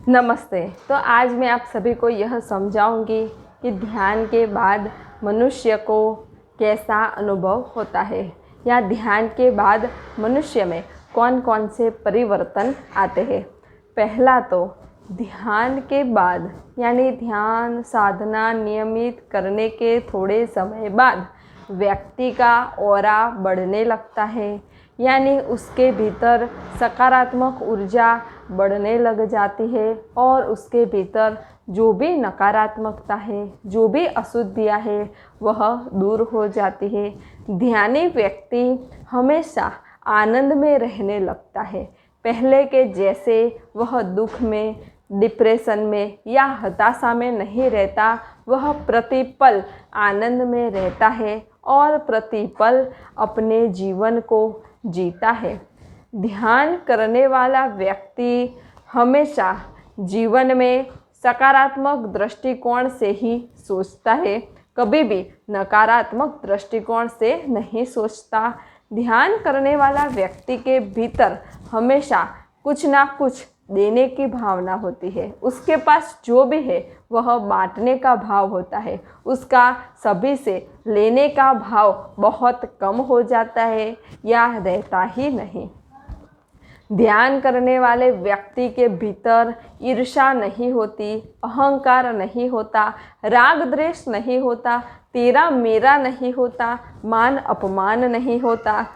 नमस्ते। तो आज मैं आप सभी को यह समझाऊंगी कि ध्यान के बाद मनुष्य को कैसा अनुभव होता है या ध्यान के बाद मनुष्य में कौन कौन से परिवर्तन आते हैं। पहला तो ध्यान के बाद यानी ध्यान साधना नियमित करने के थोड़े समय बाद व्यक्ति का ऑरा बढ़ने लगता है, यानी उसके भीतर सकारात्मक ऊर्जा बढ़ने लग जाती है और उसके भीतर जो भी नकारात्मकता है, जो भी अशुद्धियाँ है, वह दूर हो जाती है। ध्यानी व्यक्ति हमेशा आनंद में रहने लगता है। पहले के जैसे वह दुख में, डिप्रेशन में या हताशा में नहीं रहता, वह प्रतिपल आनंद में रहता है और प्रतिपल अपने जीवन को जीता है। ध्यान करने वाला व्यक्ति हमेशा जीवन में सकारात्मक दृष्टिकोण से ही सोचता है, कभी भी नकारात्मक दृष्टिकोण से नहीं सोचता। ध्यान करने वाला व्यक्ति के भीतर हमेशा कुछ ना कुछ देने की भावना होती है। उसके पास जो भी है वह बांटने का भाव होता है। उसका सभी से लेने का भाव बहुत कम हो जाता है या रहता ही नहीं। ध्यान करने वाले व्यक्ति के भीतर ईर्ष्या नहीं होती, अहंकार नहीं होता, राग द्वेष नहीं होता, तेरा मेरा नहीं होता, मान अपमान नहीं होता,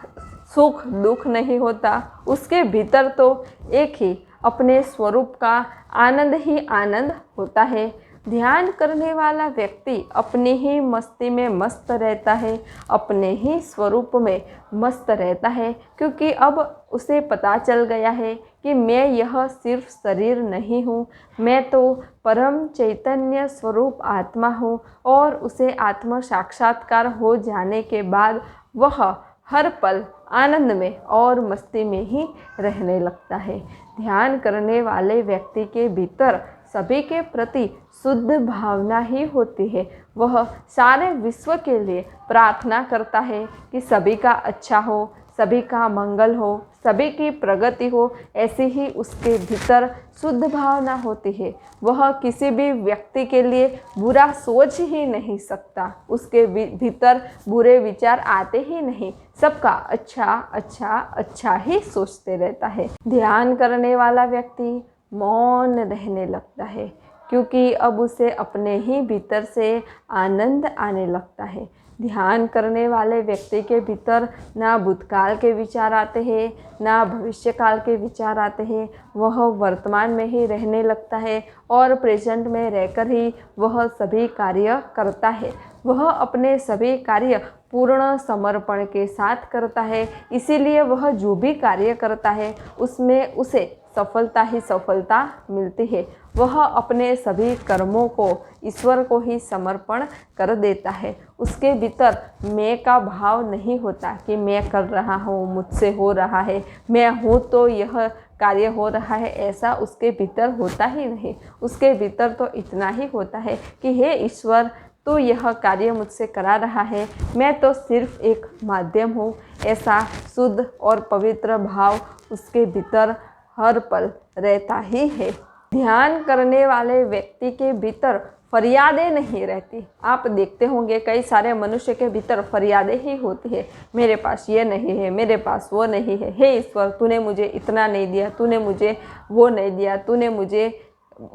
सुख दुख नहीं होता। उसके भीतर तो एक ही अपने स्वरूप का आनंद ही आनंद होता है। ध्यान करने वाला व्यक्ति अपनी ही मस्ती में मस्त रहता है, अपने ही स्वरूप में मस्त रहता है, क्योंकि अब उसे पता चल गया है कि मैं यह सिर्फ शरीर नहीं हूँ, मैं तो परम चैतन्य स्वरूप आत्मा हूँ। और उसे आत्म साक्षात्कार हो जाने के बाद वह हर पल आनंद में और मस्ती में ही रहने लगता है। ध्यान करने वाले व्यक्ति के भीतर सभी के प्रति शुद्ध भावना ही होती है। वह सारे विश्व के लिए प्रार्थना करता है कि सभी का अच्छा हो, सभी का मंगल हो, सभी की प्रगति हो। ऐसी ही उसके भीतर शुद्ध भावना होती है। वह किसी भी व्यक्ति के लिए बुरा सोच ही नहीं सकता, उसके भीतर बुरे विचार आते ही नहीं, सबका अच्छा अच्छा अच्छा ही सोचते रहता है। ध्यान करने वाला व्यक्ति मौन रहने लगता है, क्योंकि अब उसे अपने ही भीतर से आनंद आने लगता है। ध्यान करने वाले व्यक्ति के भीतर ना भूतकाल के विचार आते हैं, ना भविष्यकाल के विचार आते हैं। वह वर्तमान में ही रहने लगता है और प्रेजेंट में रहकर ही वह सभी कार्य करता है। वह अपने सभी कार्य पूर्ण समर्पण के साथ करता है, इसीलिए वह जो भी कार्य करता है उसमें उसे सफलता ही सफलता मिलती है। वह अपने सभी कर्मों को ईश्वर को ही समर्पण कर देता है। उसके भीतर मैं का भाव नहीं होता कि मैं कर रहा हूँ, मुझसे हो रहा है, मैं हूँ तो यह कार्य हो रहा है, ऐसा उसके भीतर होता ही नहीं। उसके भीतर तो इतना ही होता है कि हे ईश्वर, तो यह कार्य मुझसे करा रहा है, मैं तो सिर्फ एक माध्यम हूँ। ऐसा शुद्ध और पवित्र भाव उसके भीतर हर पल रहता ही है। ध्यान करने वाले व्यक्ति के भीतर फरियादें नहीं रहती। आप देखते होंगे कई सारे मनुष्य के भीतर फरियादें ही होती है। मेरे पास ये नहीं है, मेरे पास वो नहीं है, हे ईश्वर तूने मुझे इतना नहीं दिया, तूने मुझे वो नहीं दिया, तूने मुझे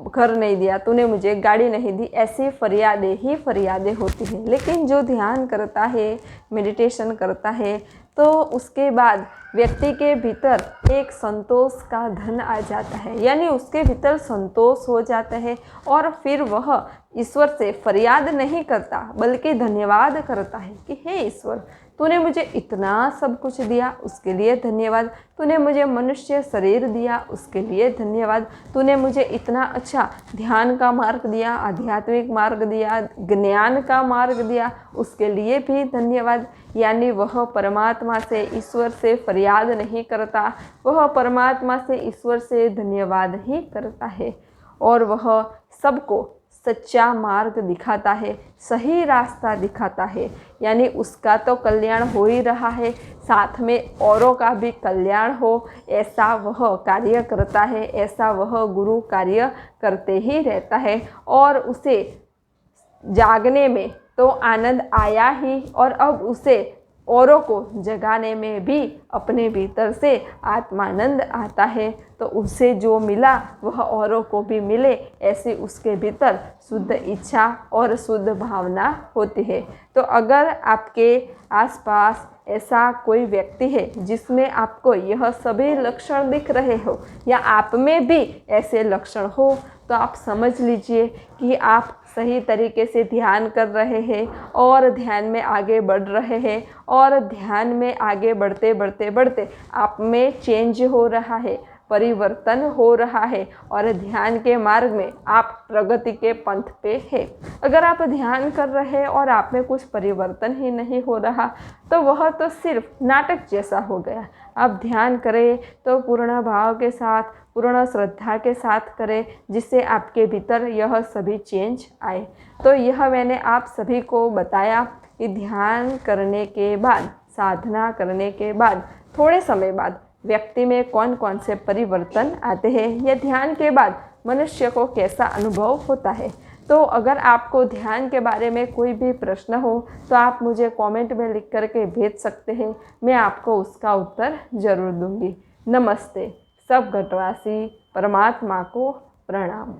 घर नहीं दिया, तूने मुझे गाड़ी नहीं दी। ऐसी फरियादें ही फरियादें होती हैं। लेकिन जो ध्यान करता है, मेडिटेशन करता है, तो उसके बाद व्यक्ति के भीतर एक संतोष का धन आ जाता है, यानी उसके भीतर संतोष हो जाता है और फिर वह ईश्वर से फरियाद नहीं करता बल्कि धन्यवाद करता है कि हे ईश्वर, तूने मुझे इतना सब कुछ दिया, उसके लिए धन्यवाद। तूने मुझे मनुष्य शरीर दिया, उसके लिए धन्यवाद। तूने मुझे इतना अच्छा ध्यान का मार्ग दिया, आध्यात्मिक मार्ग दिया, ज्ञान का मार्ग दिया, उसके लिए भी धन्यवाद। यानी वह परमात्मा से, ईश्वर से फरियाद नहीं करता, वह परमात्मा से, ईश्वर से धन्यवाद ही करता है और वह सबको सच्चा मार्ग दिखाता है, सही रास्ता दिखाता है। यानी उसका तो कल्याण हो ही रहा है, साथ में औरों का भी कल्याण हो, ऐसा वह कार्य करता है, ऐसा वह गुरु कार्य करते ही रहता है। और उसे जागने में तो आनंद आया ही, और अब उसे औरों को जगाने में भी अपने भीतर से आत्मानंद आता है। तो उसे जो मिला वह औरों को भी मिले, ऐसी उसके भीतर शुद्ध इच्छा और शुद्ध भावना होती है। तो अगर आपके आसपास ऐसा कोई व्यक्ति है जिसमें आपको यह सभी लक्षण दिख रहे हो, या आप में भी ऐसे लक्षण हो, तो आप समझ लीजिए कि आप सही तरीके से ध्यान कर रहे हैं और ध्यान में आगे बढ़ रहे हैं, और ध्यान में आगे बढ़ते बढ़ते बढ़ते आप में चेंज हो रहा है, परिवर्तन हो रहा है, और ध्यान के मार्ग में आप प्रगति के पंथ पे है। अगर आप ध्यान कर रहे हैं और आप में कुछ परिवर्तन ही नहीं हो रहा, तो वह तो सिर्फ नाटक जैसा हो गया। आप ध्यान करें तो पूर्ण भाव के साथ, पूर्ण श्रद्धा के साथ करें, जिससे आपके भीतर यह सभी चेंज आए। तो यह मैंने आप सभी को बताया कि ध्यान करने के बाद, साधना करने के बाद थोड़े समय बाद व्यक्ति में कौन कौन से परिवर्तन आते हैं, या ध्यान के बाद मनुष्य को कैसा अनुभव होता है। तो अगर आपको ध्यान के बारे में कोई भी प्रश्न हो तो आप मुझे कमेंट में लिख करके भेज सकते हैं, मैं आपको उसका उत्तर ज़रूर दूंगी। नमस्ते। सब घटवासी परमात्मा को प्रणाम।